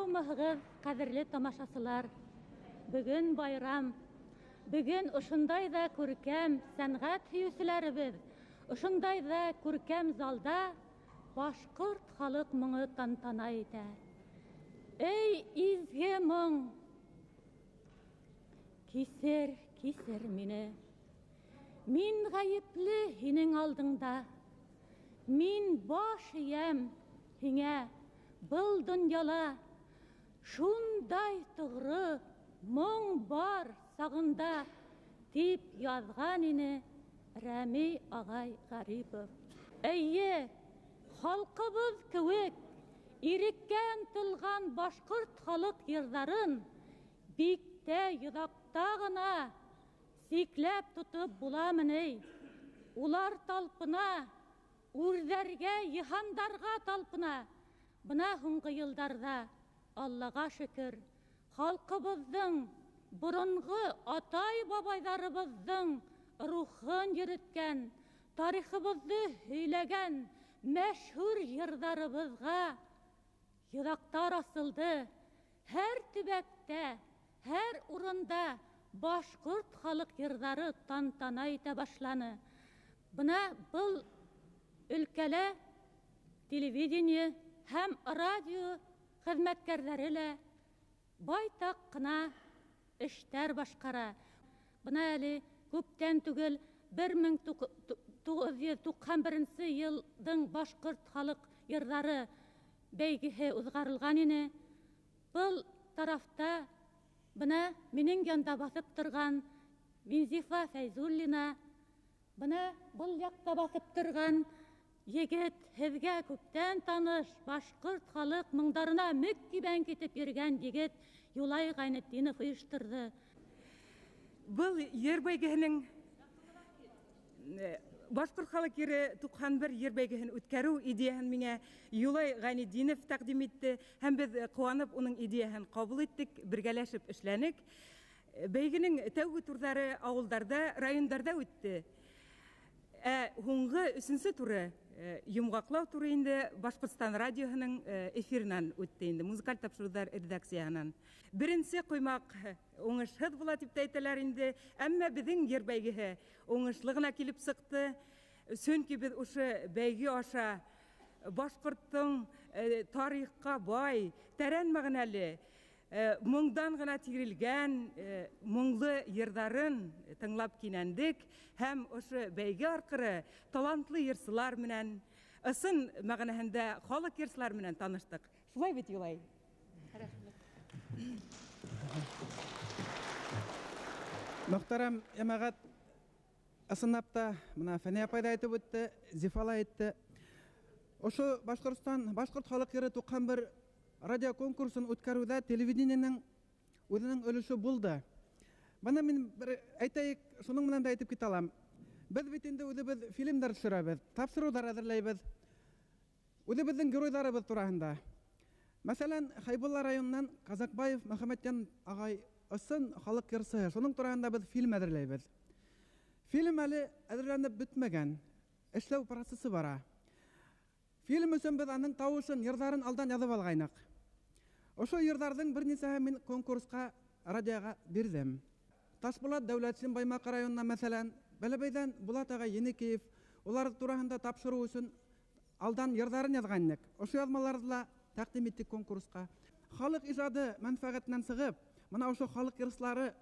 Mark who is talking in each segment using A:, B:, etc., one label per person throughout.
A: Саумыгыз, кадерле тамашасылар. Бүгін байрам. Бүгін ошындай да күркәм сәнгать һөйүселәребез, ошындай да күркәм залда башкорт халык моңы тантана итә. Эй, изге моң, кисер, кисер мине. Мин гаепле һинең алдыңда. Мин баш иям һиңә был дөньяла. Шундай тугры моң бар сагында, дип язган ине Рәми агай Гарипов. Әйе, халкыбыз кеүек иреккә ынтылган башкорт халык йырҙарын биктә, йоҙаҡта гына сикләп тотоп буламыни. Улар талпына, үрҙәргә, йыһандарға талпына. Бына һуңғы йылдарҙа, Аллаға шөкөр, халҡыбыҙҙың, боронғо атай-бабайҙарыбыҙҙың рухын йөрөткән, тарихыбыҙҙы һөйләгән мәшһүр йырҙарыбыҙға йоҙаҡтар асылды. Һәр төбәктә, һәр урында башҡорт халыҡ йырҙары тантана итә башланы. Бына был өлкәлә телевидение һәм радио хеҙмәткәрҙәре лә байтаҡ ҡына эштәр башҡара. Бына әле күптән түгел 1991 йылдың башҡорт халыҡ йырҙары бәйгеһе уҙғарылған ине. Был тарафта бына минең янда баҫып торған Винзифа Фәйзуллина, бына был яҡта баҫып торған егет, һеҙгә күптән таныш, башҡорт халыҡ моңдарына мөк-кибән китеп йөрөгән егет Юлай Ғайнетдинов ойошторҙо.
B: Был йыр бәйгеһенең башҡорт халык йыры 91 йыр бәйгеһен үткәреү идеяһын миңә Юлай Ғайнетдинов тәҡдим итте, һәм беҙ ҡыуанып уның идеяһын ҡабул иттек, бергәләшеп эшләнек. Бәйгенең тәүге турҙары ауылдарда, райондарда үтте. Һуңғы 3-нсе туры, йомғаҡлау туры инде Башҡортостан радиоһының эфирынан үтте инде, музыкаль тапшырыуҙар редакцияһынан. Беренсе ҡоймаҡ уңышһыҙ була тип тә әйтәләр инде, әммә беҙҙең йыр бәйгеһе уңышлы ғына килеп сыҡты. Сөнки беҙ ошо бәйге аша башҡорттоң тарихҡа бай, тәрән мәғәнәле, моңдан ғына тирелгән моңлы йырҙарын тыңлап кинәндек, һәм ошо бәйге арҡыры талантлы йырсылар менән, ысын мәғәнәһендә халыҡ йырсылар менән таныштык. Шулай бит, Юлай?
C: Мөхтәрәм йәмәғәт, ысынлап та мына Фәнә апай да әйтеп үтте, Зифала әйтте. Ошо Башҡортостан башҡорт халыҡ йыры 91 радио конкурсын үткәреүҙә телевидениеның үҙенең өлөшө булды. Бына мин әйтәйек, шуның менән дә әйтеп китә алам. Беҙ бит инде үҙебеҙ фильмдар төшөрәбеҙ, тапшырыуҙар әҙерләйбеҙ. Үҙебеҙҙең геройҙарыбыҙ тураһында. Мәсәлән, Хәйбулла районынан Казакбаев Мөхәммәтйән ағай ысын халыҡ йырсыһы, шуның тураһында беҙ фильм әҙерләйбеҙ. Фильм әле әҙерләнеп бөтмәгән, эшләү процессы бара. Фильм өсөн беҙ аның тауышын, йырҙарын алдан яҙып алғайныҡ. Ошо йырҙарҙың бер нисәһе мин конкурсҡа, радиоға бирҙем. Ташбулат Дәүләтшин Баймаҡ районына, мәсәлән, Бәләбәйҙән Булат ағай Енекеев, улар тураһында тапшырыу өсөн алдан йырҙарын яҙғайныҡ. Ошо яҙмаларҙы ла тәҡдим иттек конкурсҡа. Халыҡ ижады мәнфәғәтенән сығып, мына ошо халыҡ йырсылары,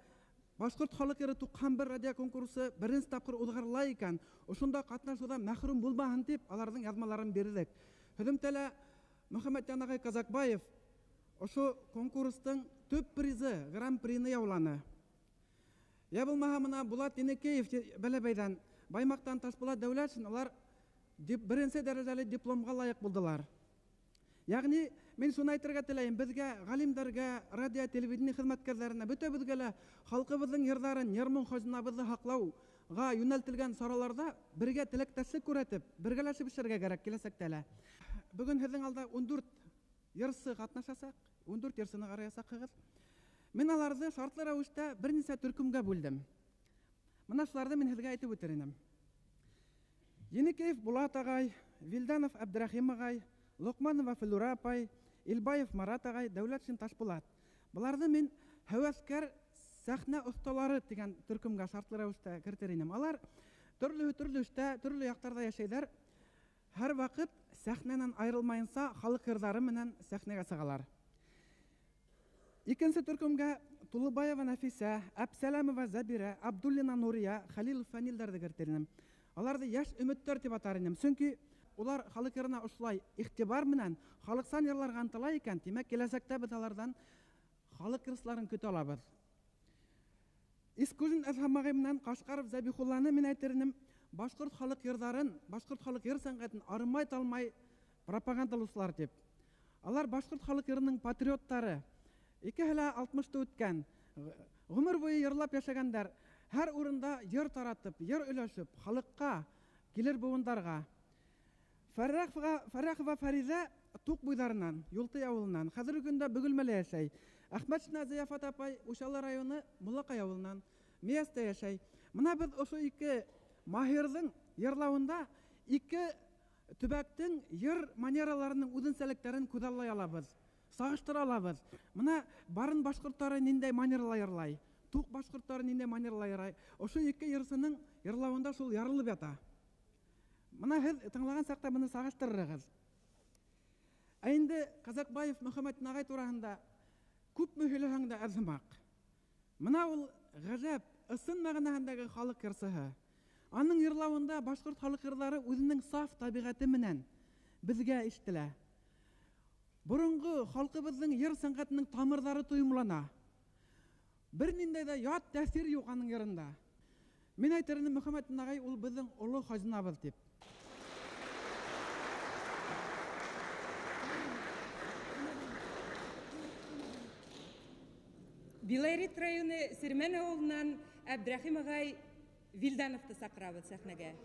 C: башҡорт халыҡ йыры 91 радио конкурсы беренсе тапҡыр уҙғарыла икән, ошонда ҡатнашыуҙан мәхрүм булмаһын тип, аларҙың яҙмаларын бирҙек. Һөҙөмтәлә Мөхәммәтйән ағай Казакбаев ошо конкурстың төп призы, гран-прины яуланы. Я булмаһа мына Булат Енекеев Бәләбәйҙән, Баймаҡтан Ташбулат Дәүләтшин, улар беренсе дәрәжәле дипломға лайыҡ булдылар. Яғни, мин шуны әйтергә теләйем, беҙгә, ғалимдарға, радио, телевидение хеҙмәткәрҙәренә, бөтәбеҙгә лә халҡыбыҙҙың йырҙарын, йыр-моң хазинабыҙҙы һаҡлауға йүнәлтелгән сараларҙа бергә теләктәшлек күрһәтеп, бергәләшеп эшләргә кәрәк киләсәктә лә. Бөгөн һеҙҙең алда 14 йырсы ҡатнашасаҡ, 14 йырсыны ҡараясаҡһығыҙ. Мин аларҙы шартлы рәүештә бер нисә төркөмгә бүлдем. Мына шуларҙы мин һеҙгә әйтеп үтер инем. Енекеев Булат ағай, Вилданов Әбдрахим ағай, Лоҡманова Флүрә апай, Илбаев Марат ағай, Дәүләтшин Ташбулат. Бұларды мен һәвәскәр сәхнә осталары дигән төркемгә шартлы рәвештә кертер идем. Алар төрле эштә, төрле яктарда яшәйләр. Һәр вакыт сәхнәнән аерылмайынса халык йырдары менән сәхнәгә сыгалар. Икенче төркемгә Тулыбаева Нафиса, Әпсәләмова Забира, Абдуллина Нурия, Хәлилов Фәнилдәрде кертер идем. Аларды яшь өметтәр дип атар идем. Чөнки улар халык йырына ошлай игътибар менән халыксан йырларга ынтыла икән. Димәк, киләчәктә без алардан халык йырсларын көтә алабыз. Искүзен Әзһәмәгый менән Кашкаров Забихулланы мин әйтернем, башкорт халык йырдарын, башкорт халык йыр сәнгатен арымай талмай пропагандалаучылар дип. Алар башкорт халык йырының патриоттары. 260-та үткән, гомер буе йырлап яшәгәннәр, һәр урында йыр таратып, йыр өләшеп, халыкка, килер буындарга. Фәрәхова Фариза Тук буйдарынан, Юлты авылынан, хәзерге көндә Бөгелмәлә яшәй. Әхмәт Зияфат апай Ушалы районы Муллакай авылынан, Миястә яшәй. Менә без ошо ике маһирның йырлавында ике төбәктең йыр манераларының үзенчәлекләрен күзаллый алабыз, сагыштыра алабыз. Менә барын башкортлары ниндәй манералар йырлай, Тук башкортлары ниндәй манералар йырлай. Ошо ике йырсының йырлавында шул ярылып ята. Менә һез тыңлаган сакта моны сагыштырырыгыз. Инде Казакбаев Мөхәммәд Нагай турасында күп мөһиләһәң дә әзмәк. Менә ул гаҗәп, ысын мәгънәһендәге халык йырсыһы. Аның йырлавында башкорт халык йырлары үзенең саф табигаты менән безгә ишетелә. Борынгы халкыбызның йыр сәнгатенең тамырлары тоемлана. Бер ниндәй дә ят тәэсир юк аның йырында. Мин әйтермен, Мөхәммәд Нагай ул безнең олы хаҗнабыз дип.
B: Билайрит районы Сермен авылынан Әбдрахим ағай Вилдановты сакырабыз сәхнәгә.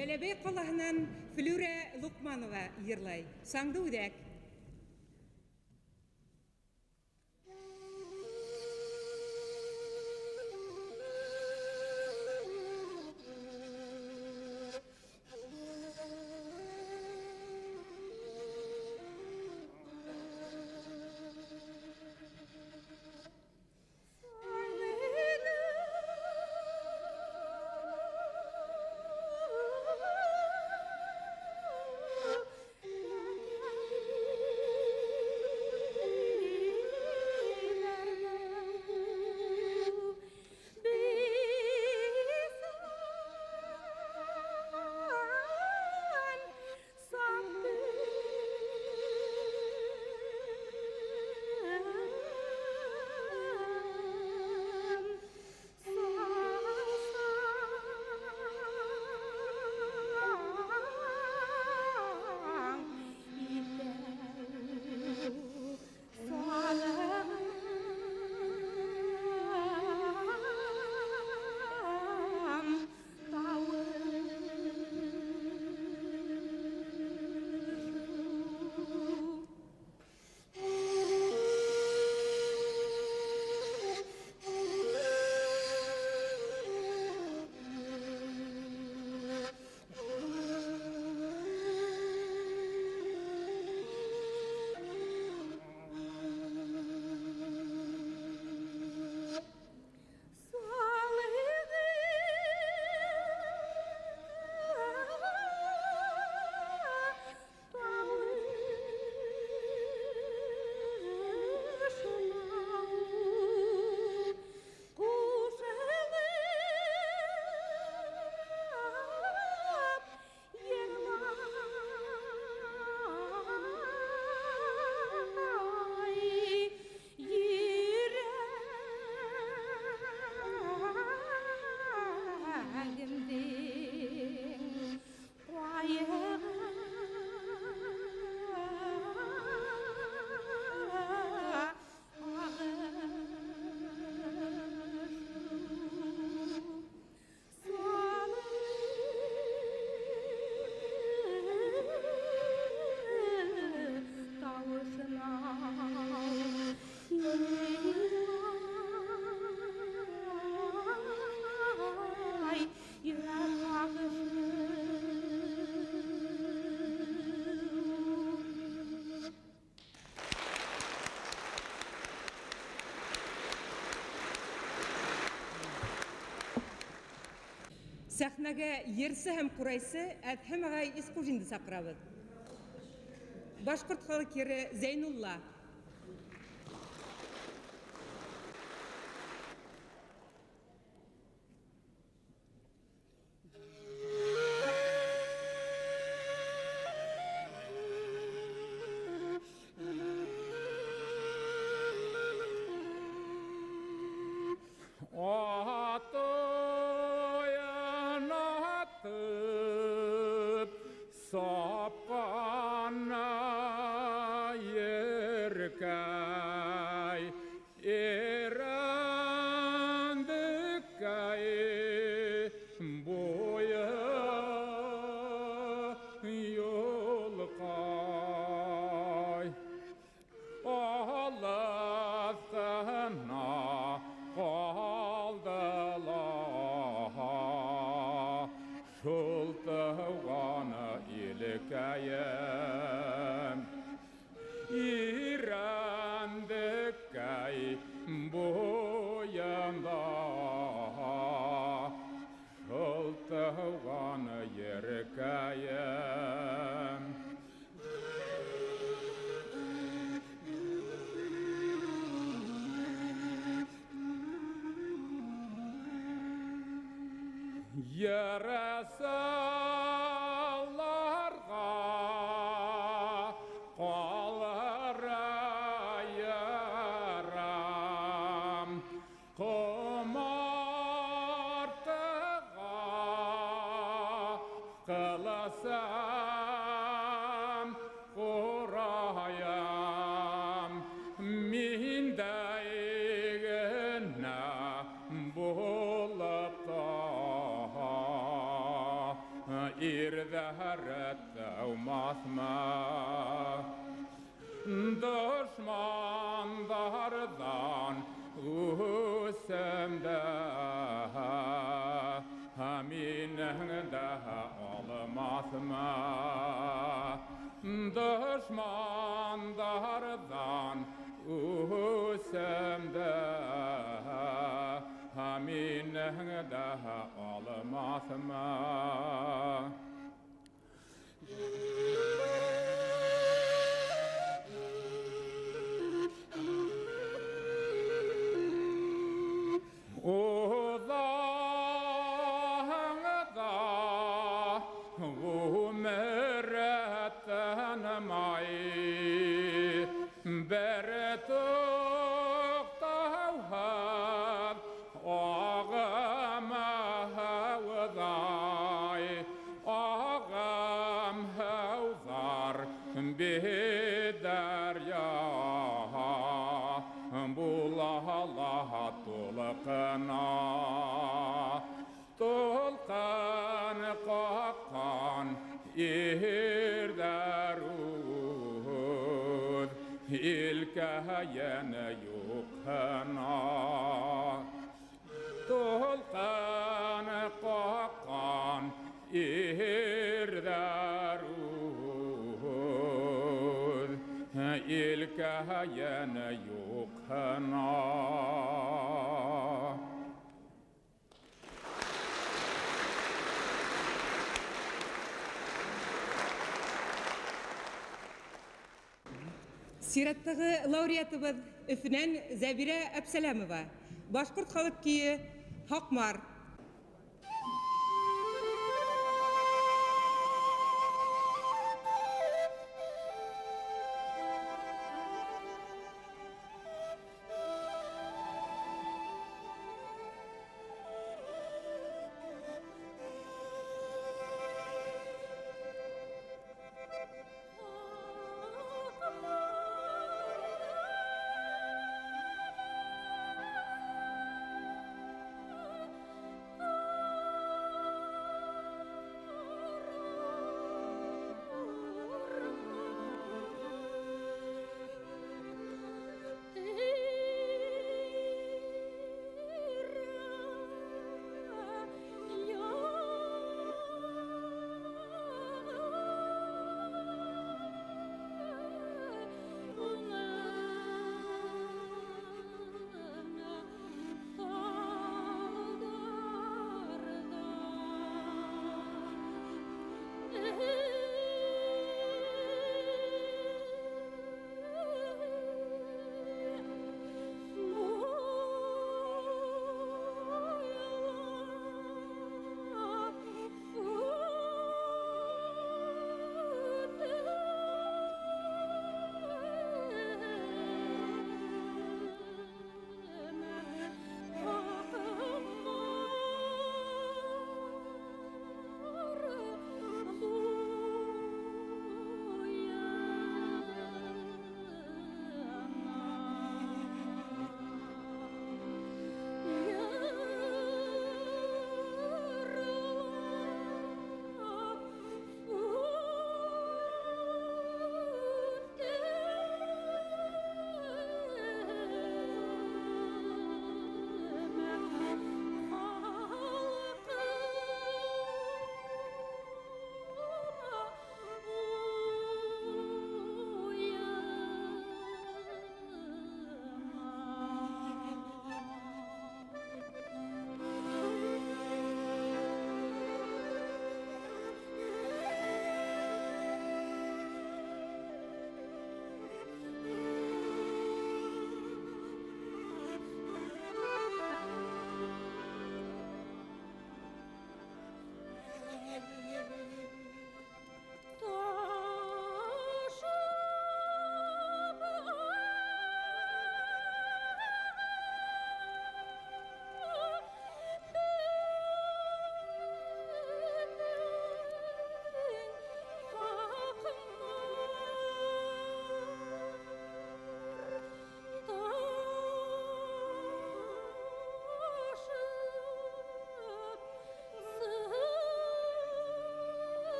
B: Бәләбәй қалаһынан Флюра Лукманова йырлай. Саңды үдәк. Сәхнәгә ерсе һәм курайсы Әдһәм ағай Исқужинды саҡырабыҙ. Башҡорт халык йыры Зәйнулла.
D: olmasma düşmanlardan üsemde haminin de olmasma düşmanlardan üsemde haminin de olmasma Tolkan kakkan irdarud ilkahayana yukhana Tolkan kakkan irdarud ilkahayana yukhana
B: Сираттагы лауреатыбыз Өфүнән Зәбирә Әпсәләмова. Башкорт халык көйе Хакмар.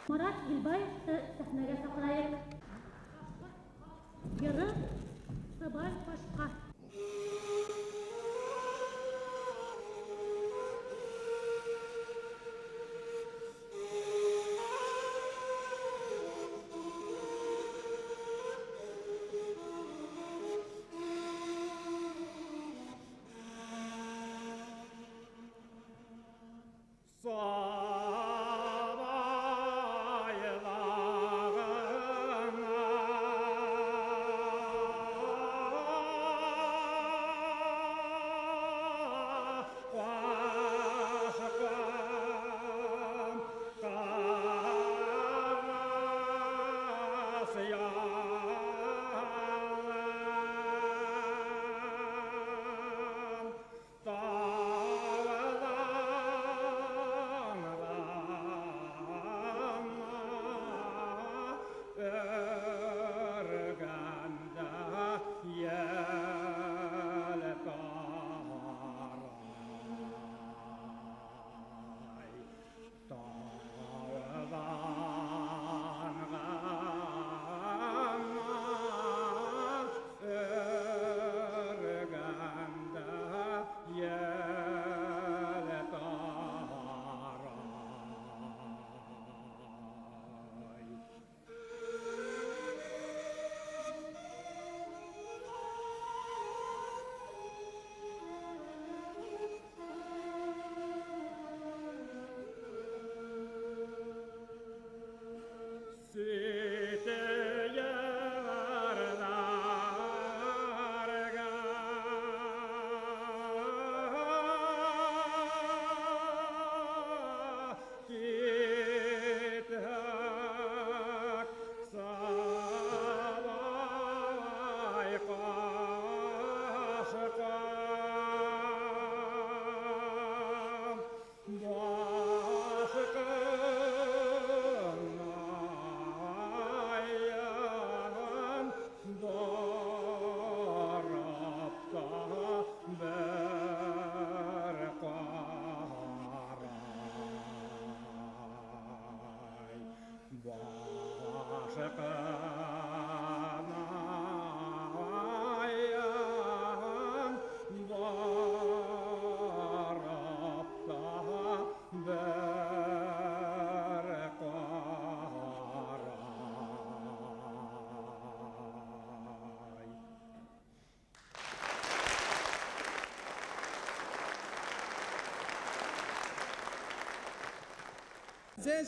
A: Murat Bilbaev'ı sahneye çağırayım. Yarı Sabay Başka.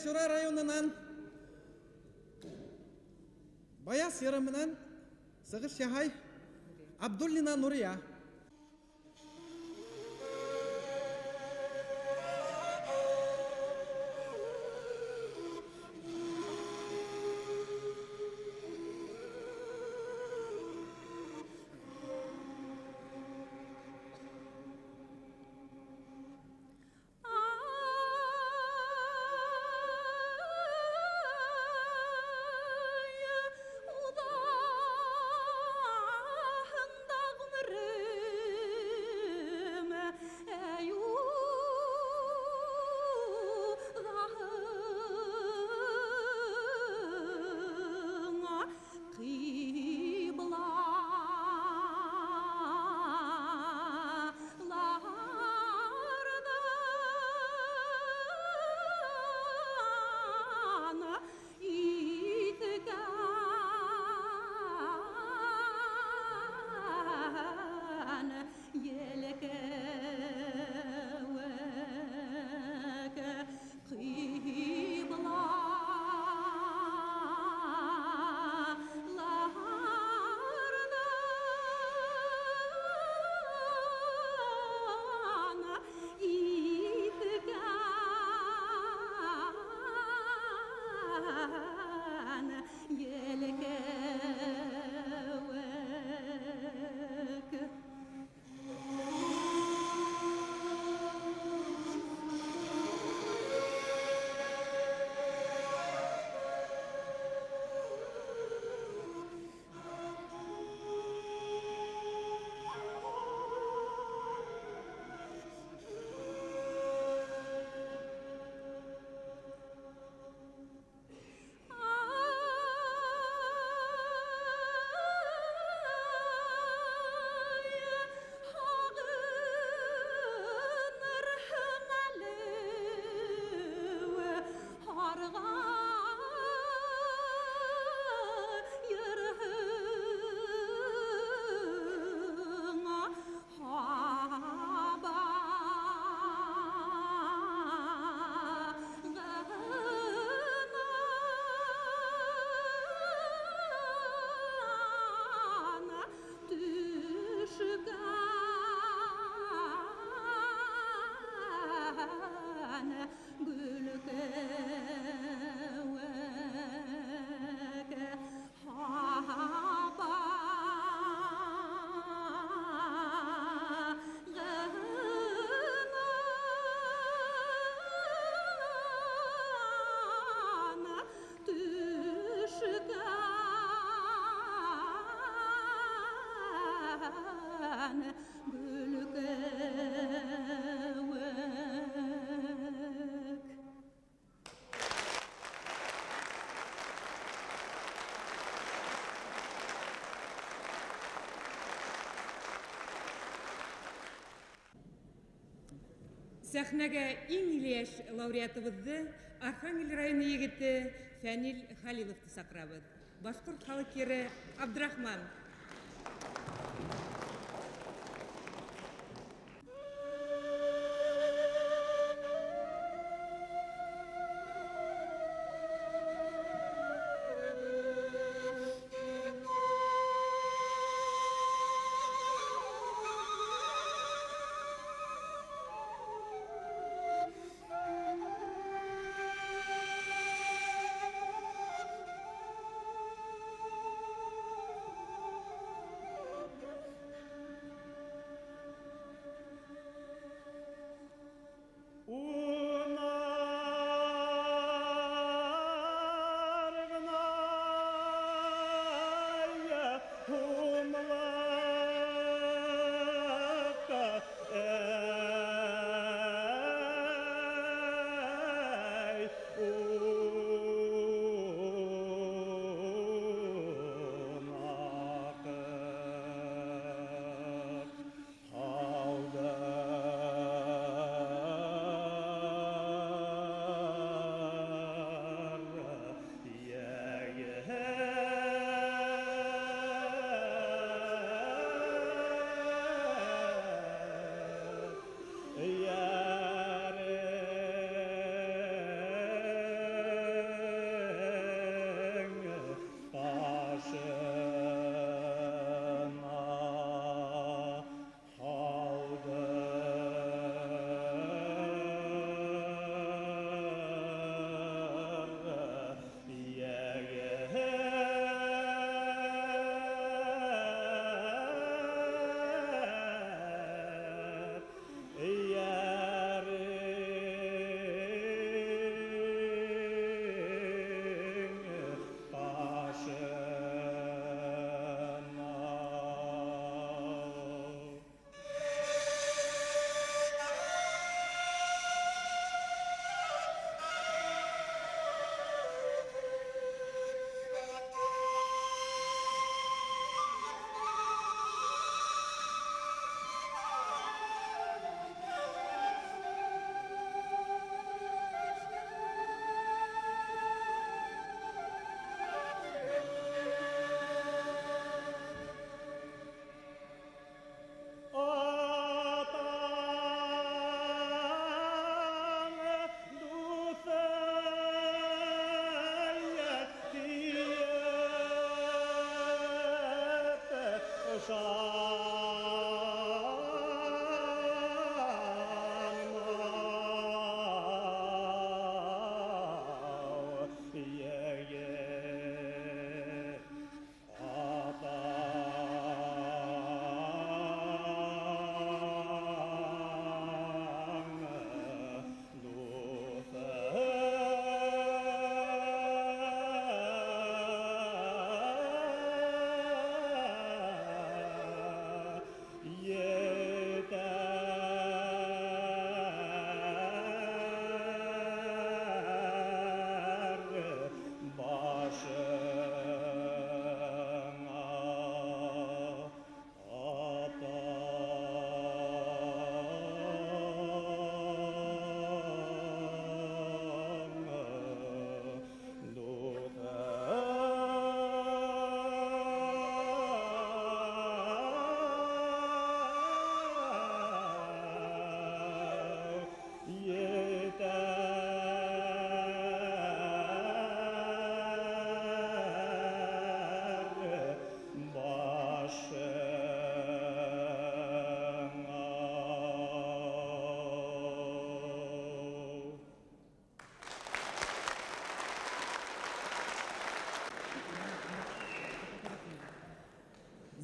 C: Şura rayonundan Bayas yarımından Sığış Yahay Abdullina Nuriya.
B: Сәхнәгә иң илеш лауреатыбызды Архангель районы егете Фәнил Халиловты сакрабыз. Башкорт халык ere Абдрахман.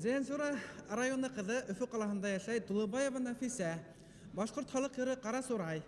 C: Зенсура районы кызы Өфө каласында яшай Тулыбаева Нафиса. Башкорт халык ere Кара Сурай.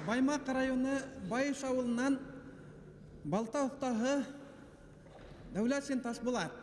C: Баймак районы Байыш ауылынан балта ұстағы Дәулетшин Ташбулат.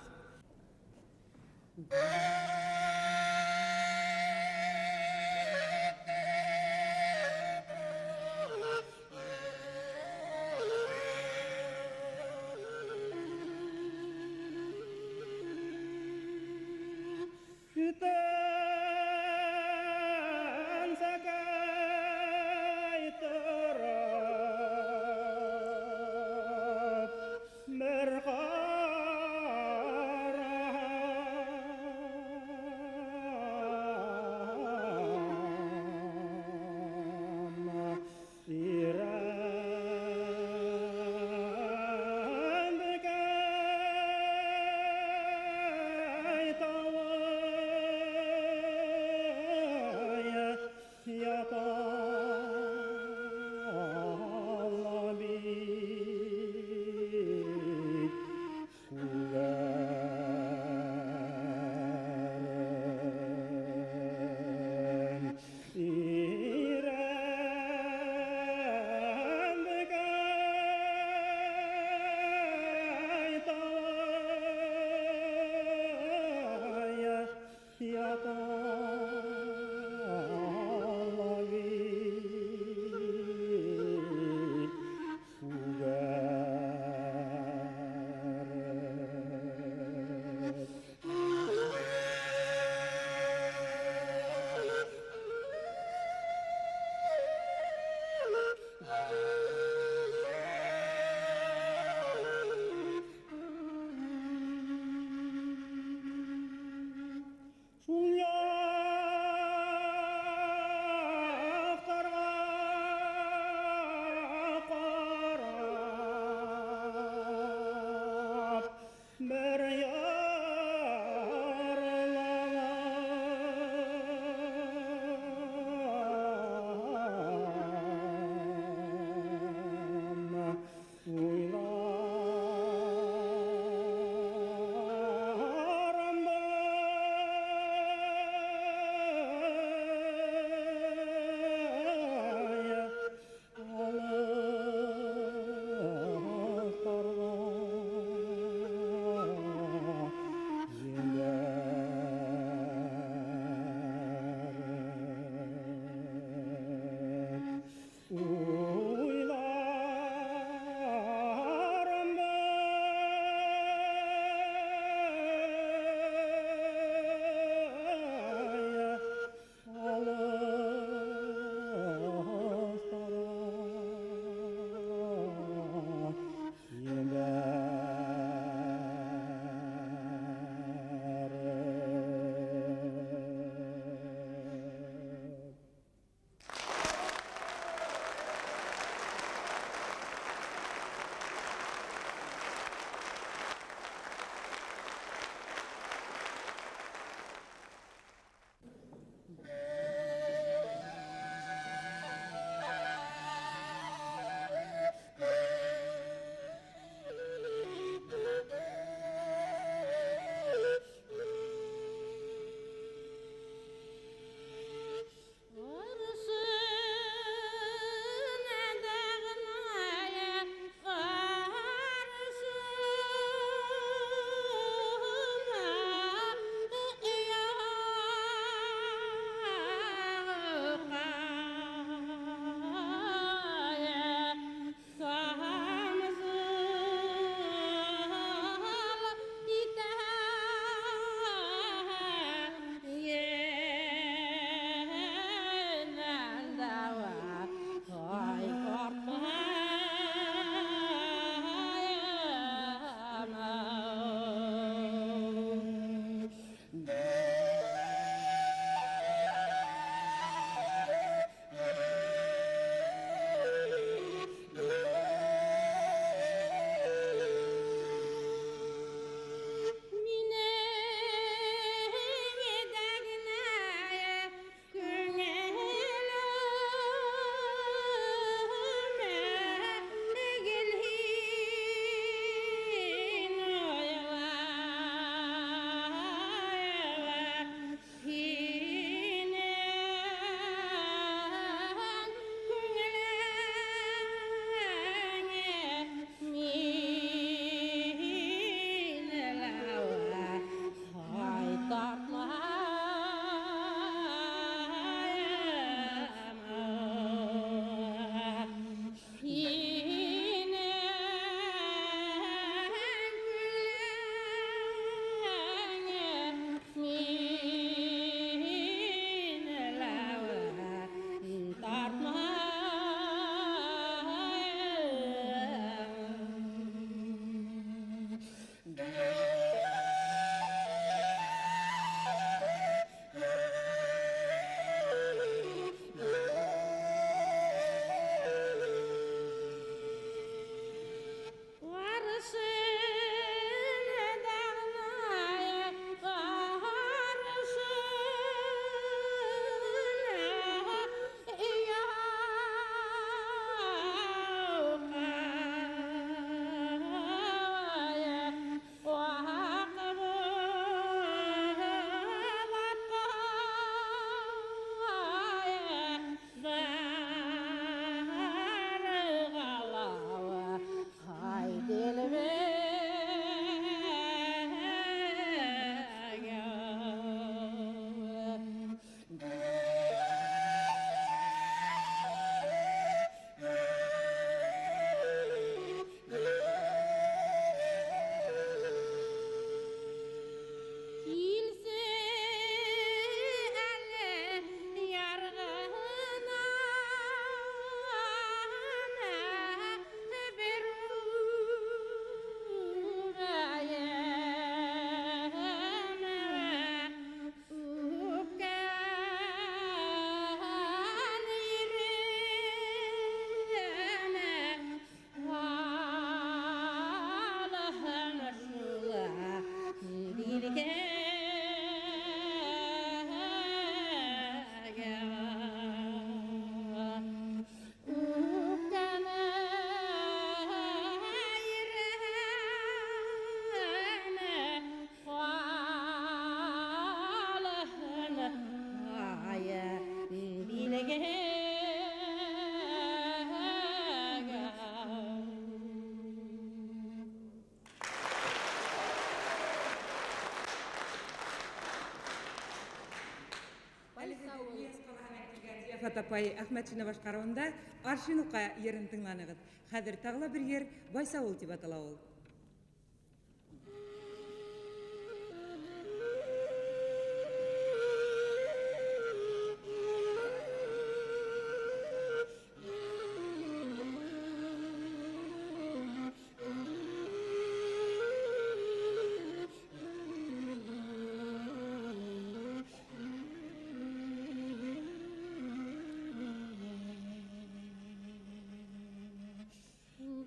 B: Хаят апай Ахметшина башкаруында Аршинука ерін тыңланыгыз. Хәзер тагыла бер ер Байсавул дип атала ул.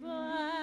A: Bye.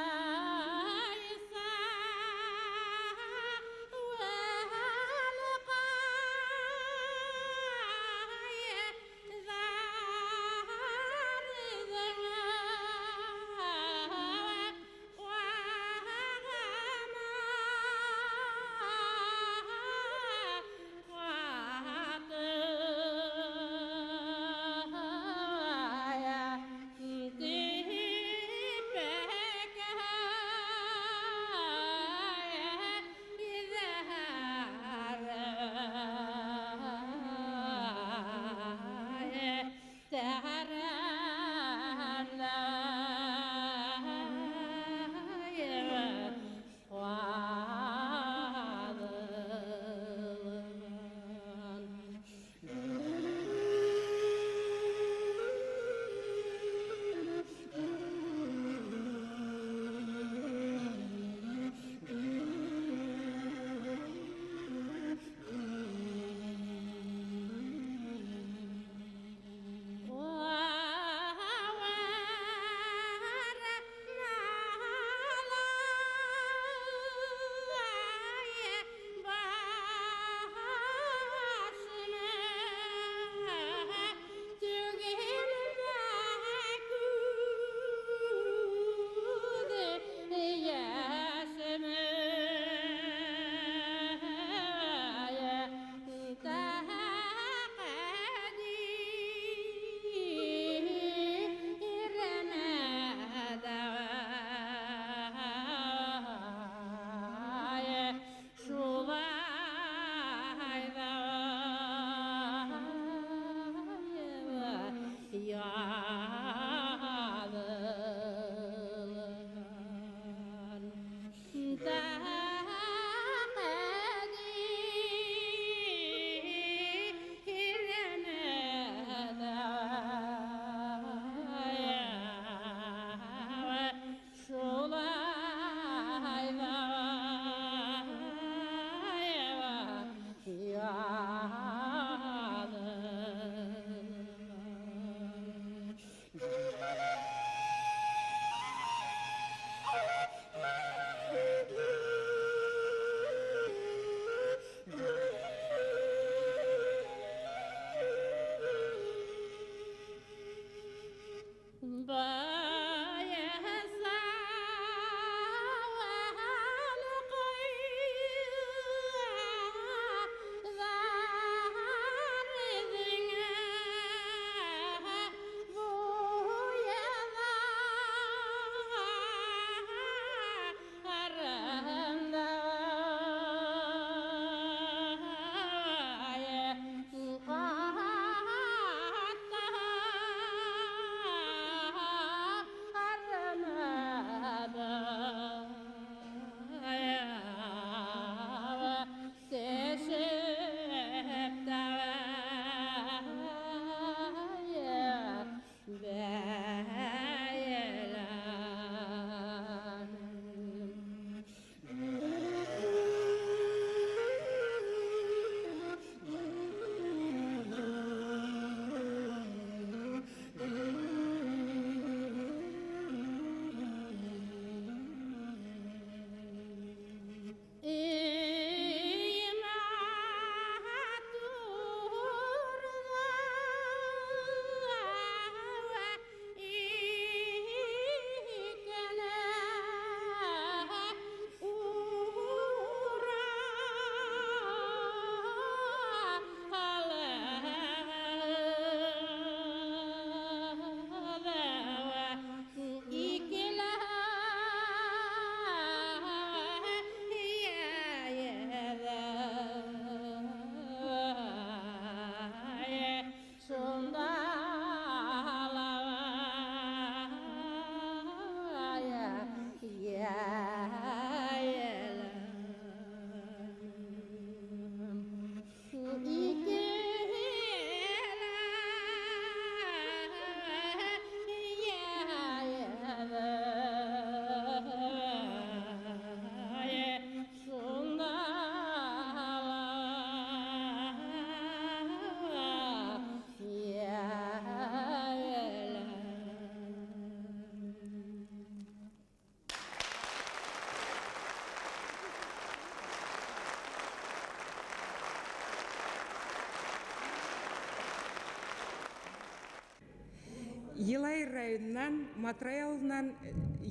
B: Елай районынан, Матрай ауылынан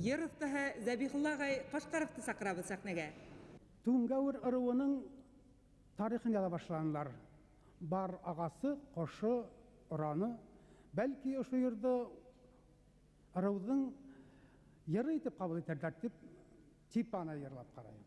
B: ер ұстаға Зәбихуллағай Қашқаровты сақырабы сәхнеге.
E: Туңгауыр ырыуының тарихын яла башланылар. Бар ағасы, қошы, ұраны. Бәлки ұшы ерді ырыудың ері етіп қабыл етердер деп типана ерлап қарайық.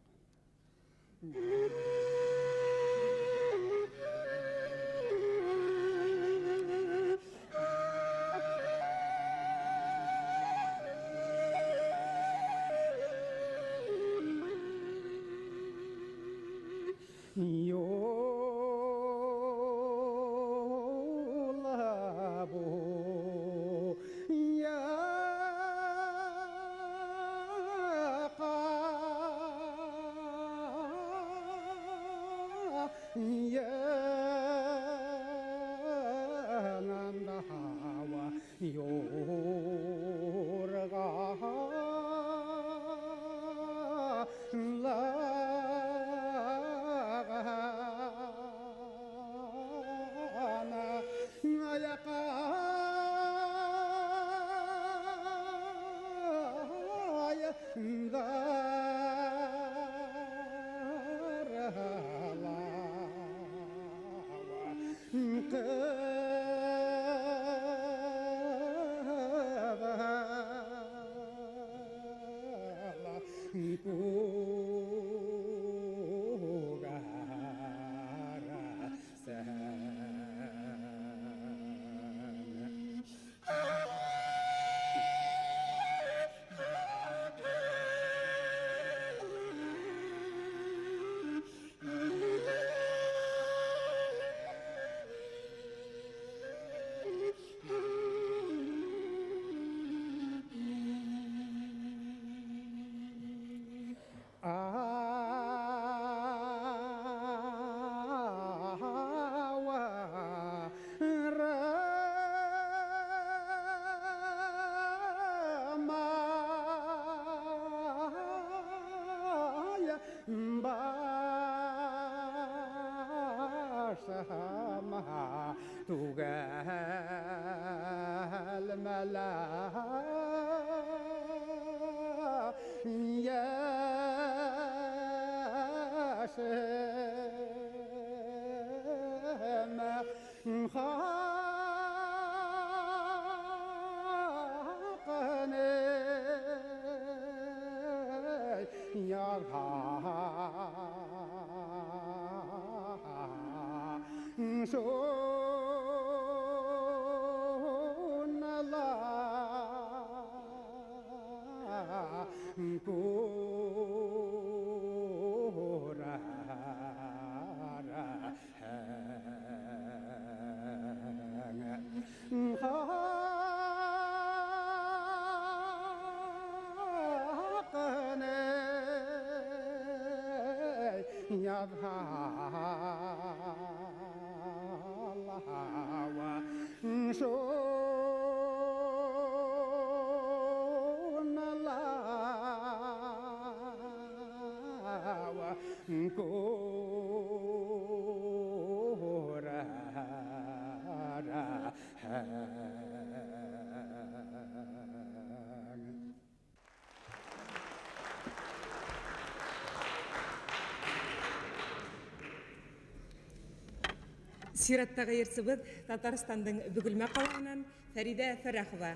B: Сираттағы ерсібіз Татарстандың Бүгілме қалағынан Фәрида Фәрәхова.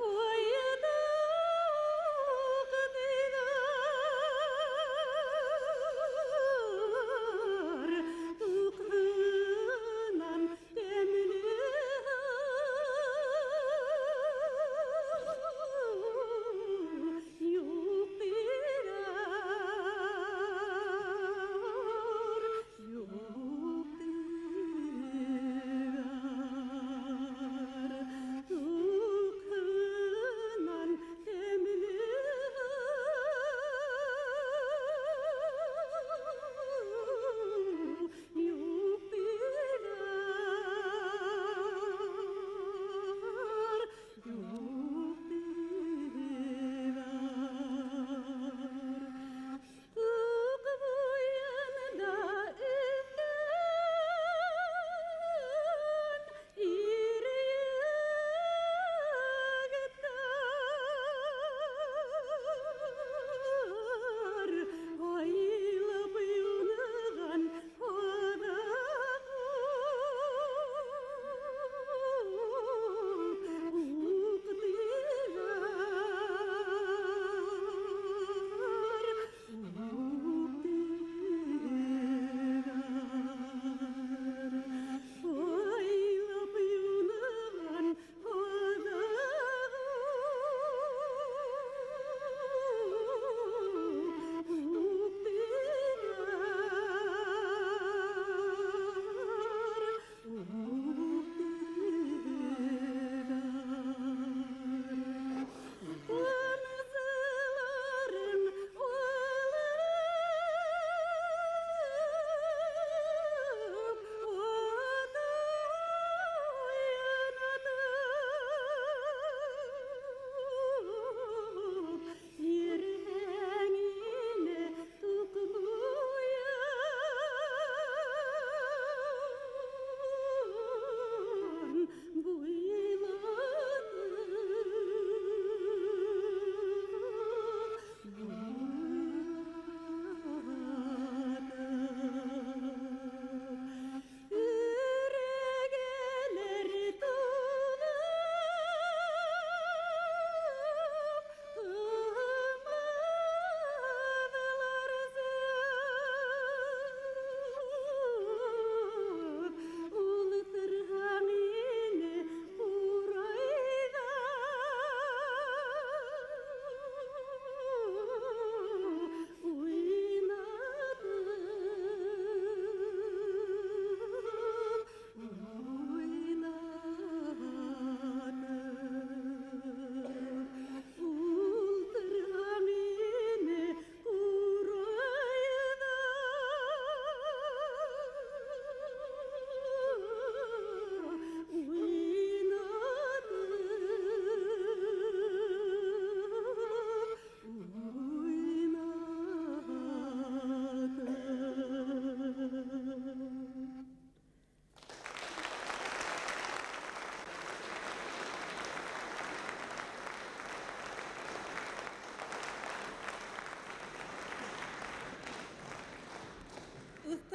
A: Oyda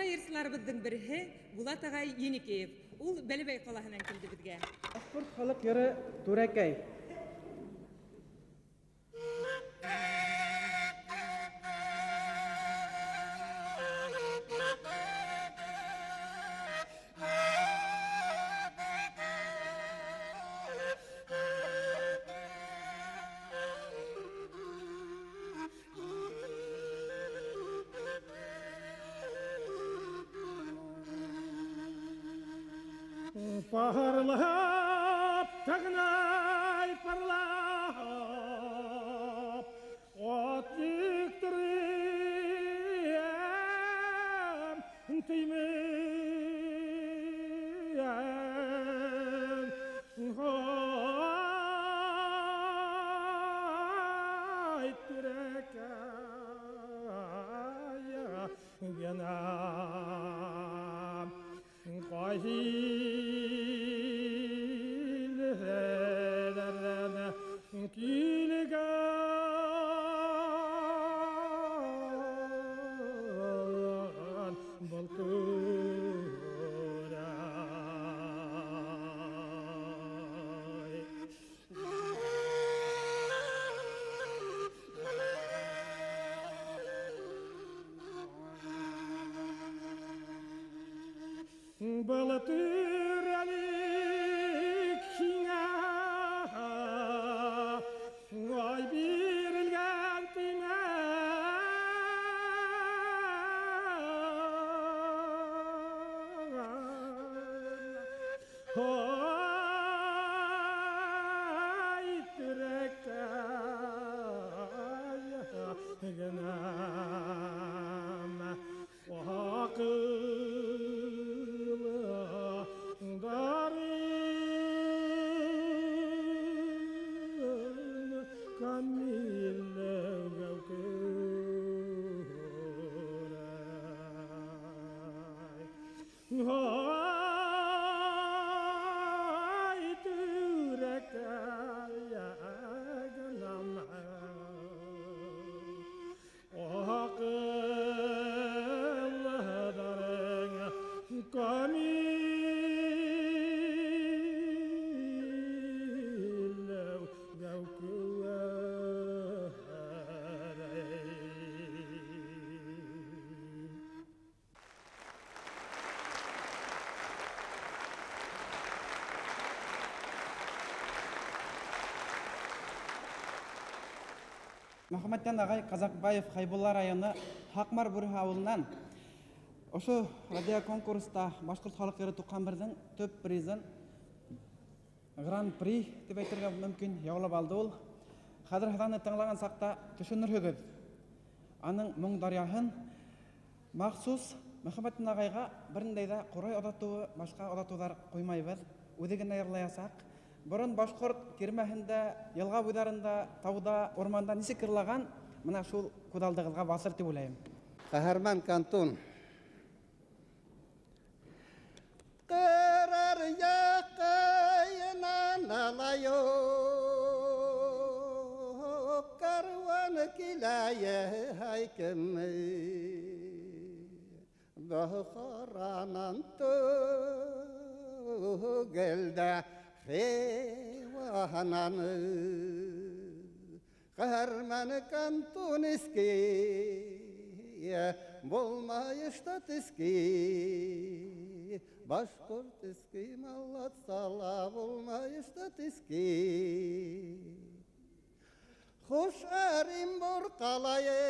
B: айырсыларыбыздың бірі Булат ағай Еникеев. Ул Бәлебәй қаласынан келді бізге.
C: Башқұрт халық йыры Туракай.
E: Parlap, tağnay parlap, ot diktiriyem, tüymeyem, hay türekaya, yanam, Balatıralik şina, ay birilgen time. Ay türekaya genam, o hakkı.
C: Мөхәммәттән ағай Казакбаев Хайбулла районы Хакмар Бүрі ауылынан ошо радио конкурста башкорт халык йыры туккан бирдин төп призын Гран-при деп әйтергә мөмкин яулап алды ул. Хәзер хәзерне тыңлаган сакта төшенерһегез. Аның моң дарьяһын махсус Мөхәммәттән агайга бернидә дә курай оҙатыуы, башка оҙатыуҙар ҡуймайбыҙ. Үҙе генә йырлаясаҡ. Борон башҡорт кирмәһендә, йылға буйҙарында, тауда, орманда нисек йырлаған, мына шул күҙалдығыҙға басыр тип уйлайым.
F: Ҡаһарман кантун. Ҡырар яҡайынан алайыҡ, каруан киләйе һайкымы, бахаранан түгелдә хевананы. Ҡаһарман кантун иски, болмайышта тиски, башҡорт иски, маллат сала, болмайышта тиски. Хуш Оренбур ҡалайы,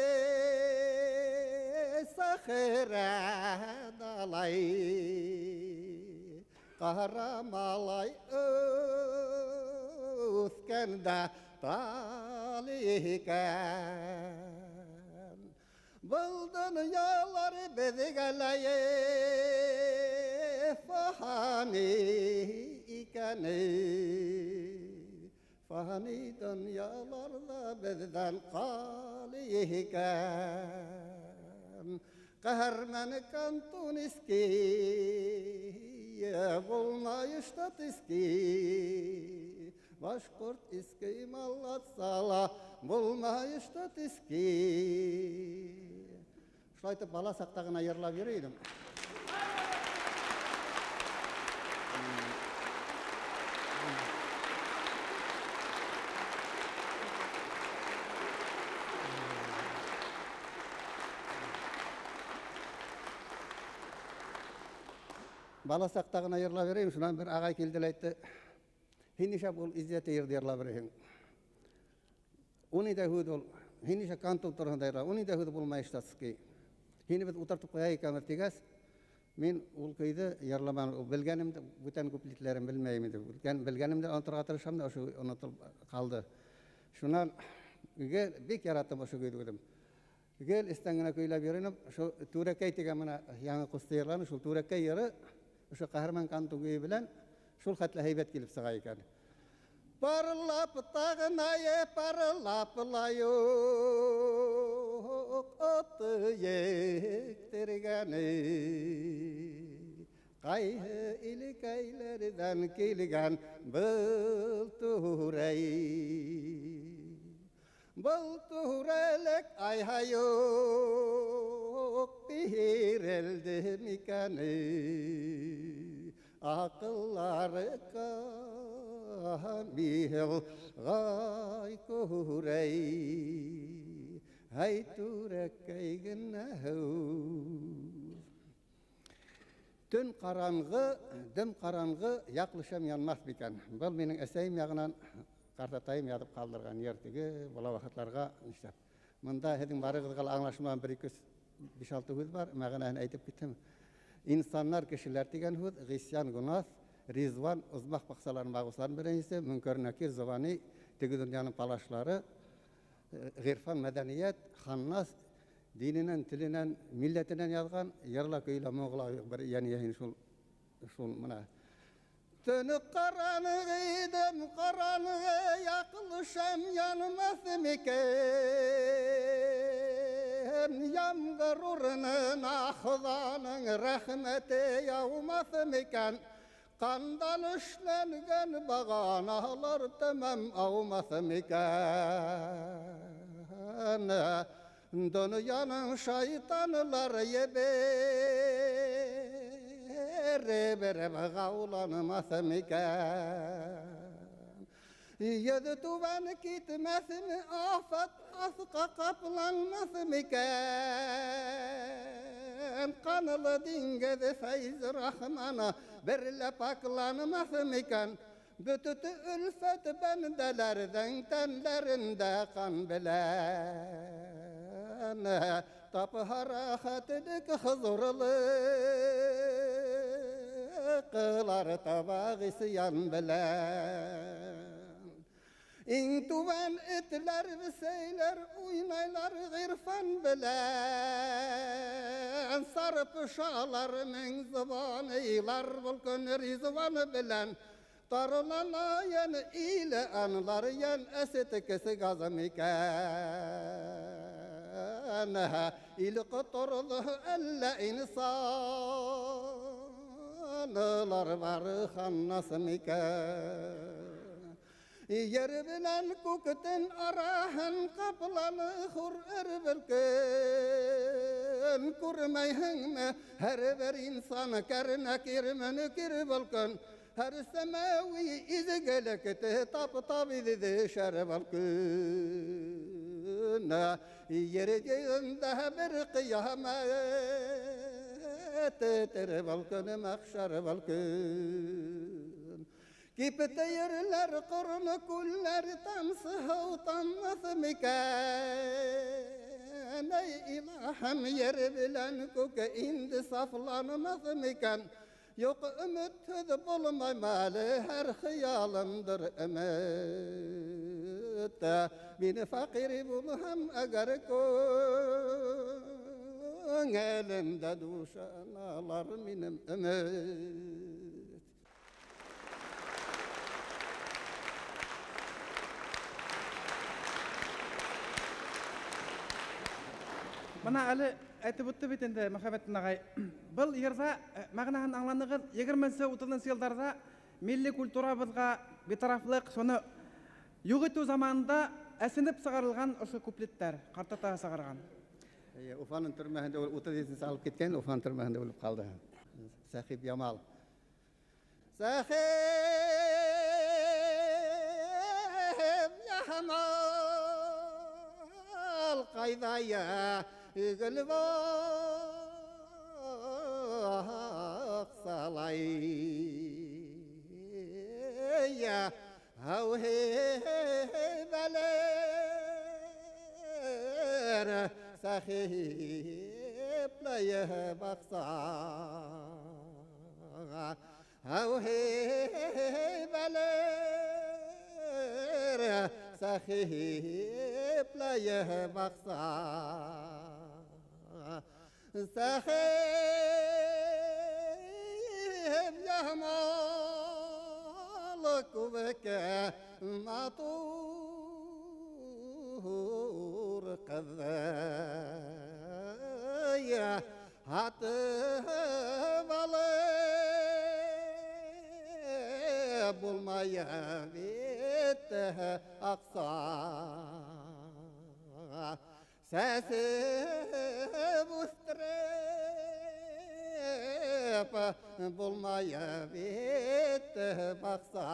F: Сахара далай, ҡара малай үҫкәндә таликән. Был донъялар беҙгә лайыҡ фани икәне. Фани донъяларҙа беҙҙән ҡалый икән. Ҡаһарман кантун иски, булмайышта тиски, башҡорт иски, маллат сала, булмайышта тиски. Шулай итеп, бала саҡта ғына йырлап йөрөй идем. бала сақтағын айырла берейін, шынан бір ағай келді айтты, хиниша бұл иззеті ерді ерла берейін. Уни да худ ол, хиниша кантул тұрғандайра, уни да худ бұл майыштасықи. Хини бет утартып қоя екамыр тегас, мен ол көйді ерламан, білгенімді, бүтен куплетлерін білмеймеді. Білгенімді антырға тырышамды, ошы ұнатыл қалды. Шынан, бек яраттым ошы көйді көдім. Гел istengine köyle birine şu Turekay tegamına yanı kustayırlarını şu Turekay yarı şu kahraman kantu güyü bilen şu hatla heybet gelip sağayken. Parlap tağına ye parlap layok otu yektirgeni Kayı ilikaylerden kilgen bıl Turey Bıl Turelek ayhayok bireldi mikani Akılları kamihel gay kurey Hay Turekay gınahuz Tün karanğı, dım karanğı yaklaşam yanmaz biken. Bu benim eseyim yağınan Qartatayım yadıp kaldırgan yertigi, bola vakitlarga işte. Mında hedin bari kızgal anlaşmadan 1-2-5-6 hüz var, mağanayn aytıp gittim. İnsanlar kişiler degen hüz, Gısyan Gunas, Rizvan, Uzbak baksaların bağısların birincisi, Münkar Nakir Zovani, tigi dünyanın palaşları, Girfan Medeniyet, Hannas, dininen, tilinen, milletinen yazgan, yarla köyle Moğla bir yani yahin şul mana. Tönü karanığıydım, karanığı yakılışam yanmaz miken Yağmur urunun ahvanın rahmeti yağmaz miken Kandan işlengen bağanalar tamam ağmaz miken Dünyanın şeytanlar Bere bağlanmaz miken Yedi tuvan gitmez mi afet asqa kaplanmaz miken Kanılı dingede feyz rahmana berle paklanmaz miken Bütütü ülfet bendelerden tenlerinde kan bilen Tapı harahatlık huzurlu tabağı isyan bilen İntuven etler ve seyler oynaylar gırfan bilen Sarıp şağlar menzivaneyler volkan rizvanı bilen Tarılana yen ile anlar yen eseti kesi gazım iken İli kuturlu elle insanlar var xannasım iken Yer bilen kukutin arahan kaplanı hur erbilken Kurmayın mı her bir insan kerine kirmeni kirbilken Her semavi izi gelekte tap idi şerbalken Yereceğinde bir kıyamet terbalken mahşer balken Kipte yerler kurnu kuller tamsı utanmaz miken Ey ilahım yer bilen kuke indi saflanmaz miken Yok ümit bulmay mali her hıyalımdır ümit Beni fakiri bulham eğer kun elimde duşan ağlar benim ümit
C: Bana Ali aytып өтті бит енді Махаббаттың ағай. Бұл ерза мағынаһын аңланығын 20-30 жылдарда милли культурабызға бетарафлық соны юк ету заманында әсініп сығарылған осы куплеттер, Қартатаға сығарған.
F: Уфаның түрмәһендә 30 салып кеткен, Уфаның түрмәһендә өліп қалды. Сахиб Ямал. Сахиб Ямал қайда я Gülbak бақсалай бәлер сахиплай бақса бәлер сахиплай бақса сахиб яхмалык веке матур кызы атып алып булмая бетті ақса сәсі бұстырып болмая бетті бақса